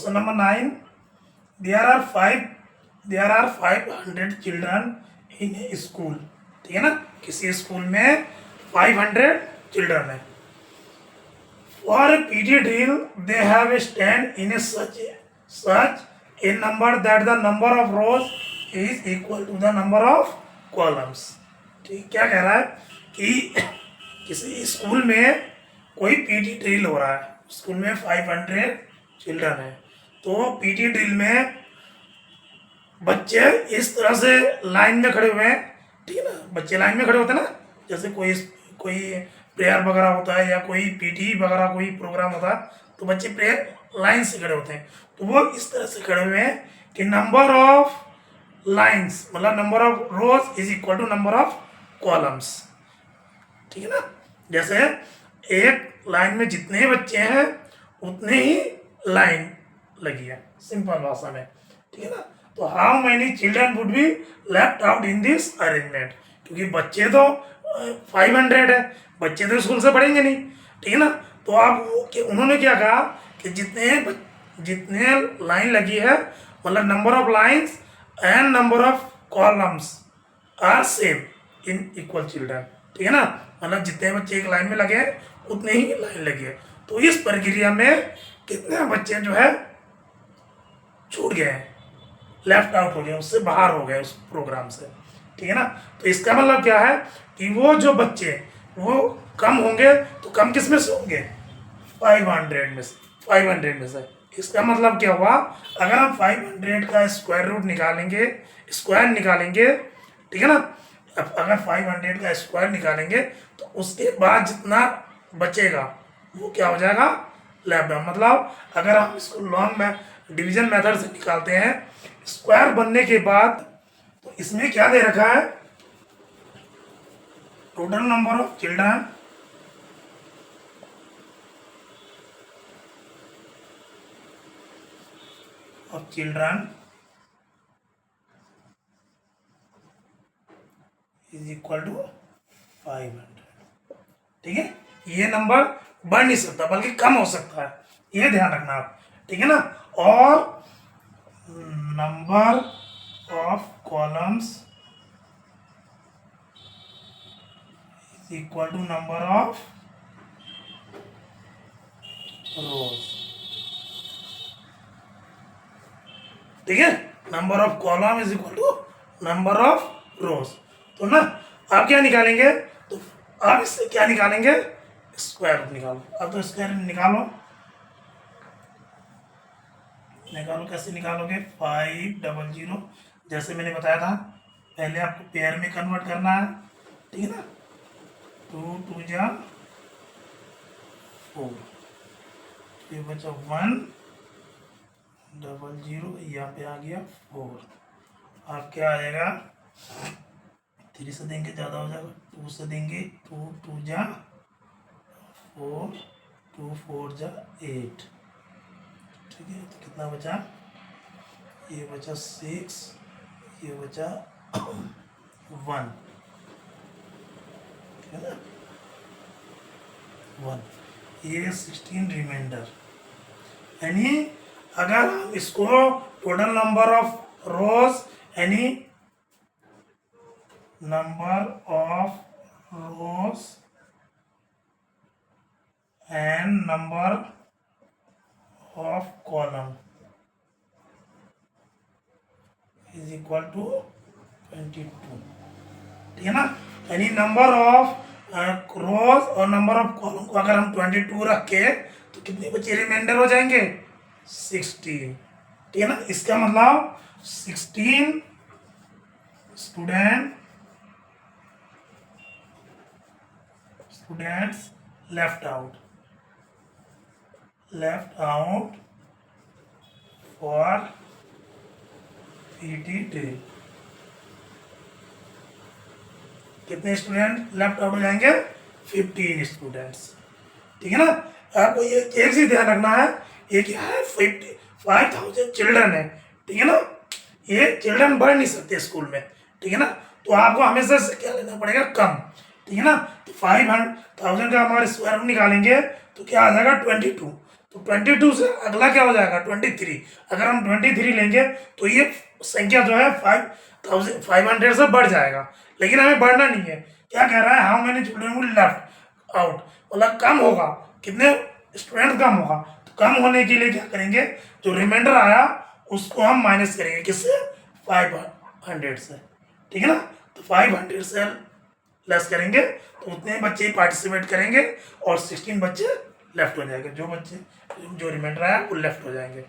Question number 9, there are 500 children in a school. ठीक है ना, किसी स्कूल में 500 चिल्ड्रन है। For PT drill they have stand in a such a number that the number of rows is equal to the number of columns. ठीक, क्या कह रहा है कि किसी स्कूल में कोई पीटी ड्रिल हो रहा है, स्कूल में 500 चिल्ड्रन है, तो पीटी ड्रिल में बच्चे इस तरह से लाइन में खड़े हुए हैं। ठीक है ना, बच्चे लाइन में खड़े होते हैं ना, जैसे कोई प्रेयर वगैरह होता है या कोई पीटी वगैरह कोई प्रोग्राम होता है, तो बच्चे प्रेयर लाइन से खड़े होते हैं। तो वो इस तरह से खड़े हुए हैं कि नंबर ऑफ लाइंस मतलब number of rows is equal to number of columns. ठीक है ना, जैसे एक लाइन में जितने बच्चे हैं उतने ही लाइन लगी है, सिंपल भाषा में। ठीक है ना, तो how many children would be left out in this arrangement, क्योंकि बच्चे तो 500 है, बच्चे तो स्कूल से पढ़ेंगे नहीं। ठीक है ना, तो आप उन्होंने क्या कहा कि जितने लाइन लगी है मतलब number of lines and number of columns are same in equal children. ठीक है ना, मतलब जितने बच्चे एक लाइन में लगे हैं उतने ही लाइन लगी है। तो इस प्रक्रिया में कितने बच्चे जो है छूट गए हैं, लेफ्ट आउट हो गए, उससे बाहर हो गए उस प्रोग्राम से। ठीक है ना, तो इसका मतलब क्या है कि वो जो बच्चे वो कम होंगे, तो कम किस में से होंगे, 500 में से। इसका मतलब क्या हुआ, अगर हम 500 का स्क्वायर रूट निकालेंगे, स्क्वायर निकालेंगे, ठीक है ना, अगर 500 का स्क्वायर निकालेंगे तो उसके बाद जितना बचेगा वो क्या हो जाएगा, लेफ्ट आउट। मतलब अगर हम इसको लॉन्ग डिवीजन मेथड से निकालते हैं स्क्वायर बनने के बाद, तो इसमें क्या दे रखा है, total number of children is equal to 500। ठीक है, ये नंबर बढ़ नहीं सकता बल्कि कम हो सकता है, ये ध्यान रखना आप। ठीक है ना, और number of columns is equal to number of rows. ठीक है, number of column is equal to number of rows. तो ना आप क्या निकालेंगे, तो आप इससे क्या निकालेंगे, स्क्वायर रूट निकालो। अब तो स्क्वायर निकालो, कैसे निकालोगे, 500, जैसे मैंने बताया था पहले आपको पेयर में कन्वर्ट करना है। ठीक है ना, 2 2 जा 4, ये बचा 100, यहाँ पे आ गया 4। आप क्या आएगा, 3 से देंगे ज़्यादा हो जाएगा, 2 से देंगे, 2 2 जा 4, 2 4 जा 8। ठीक है, तो कितना बचा, ये बचा 6, ये बचा 1। ठीक है ना, 1, ये 16 रिमाइंडर। यानी अगर हम इसको टोटल नंबर ऑफ रोज यानी number of rows and number of column is equal to 22। ठीक है ना, यानी नंबर ऑफ रोज और नंबर ऑफ कॉलम को अगर हम 22 रख के तो कितने बच्चे रिमाइंडर हो जाएंगे, 16। ठीक है ना, इसका मतलब 16 students left out for PT drill. कितने स्टूडेंट लेफ्ट आउट हो जाएंगे, 15 स्टूडेंट्स। ठीक है ना, आपको ये एक चीज ध्यान रखना है, ये क्या है, 55,000 चिल्ड्रन है। ठीक है ना, ये चिल्ड्रन बढ़ नहीं सकते स्कूल में। ठीक है ना, तो आपको हमेशा से क्या लेना पड़ेगा, कम। ठीक है ना, तो 500,000 का हमारे स्क्वायर रूट निकालेंगे तो क्या आ जाएगा, 22। तो 22 से अगला क्या हो जाएगा 23। अगर हम 23 लेंगे तो ये संख्या जो है 500 से बढ़ जाएगा, लेकिन हमें बढ़ना नहीं है। क्या कह रहा है, how many children will left out, मतलब कम होगा, कितने स्टूडेंट कम होगा। तो कम होने के लिए क्या करेंगे, जो रिमाइंडर आया उसको हम माइनस करेंगे, किससे, 500 से, ठीक है ना। तो 500 से लेस करेंगे तो उतने बच्चे पार्टिसिपेट करेंगे और 16 बच्चे लेफ्ट हो जाएंगे, जो बच्चे जो रिमाइंडर आया वो लेफ्ट हो जाएंगे।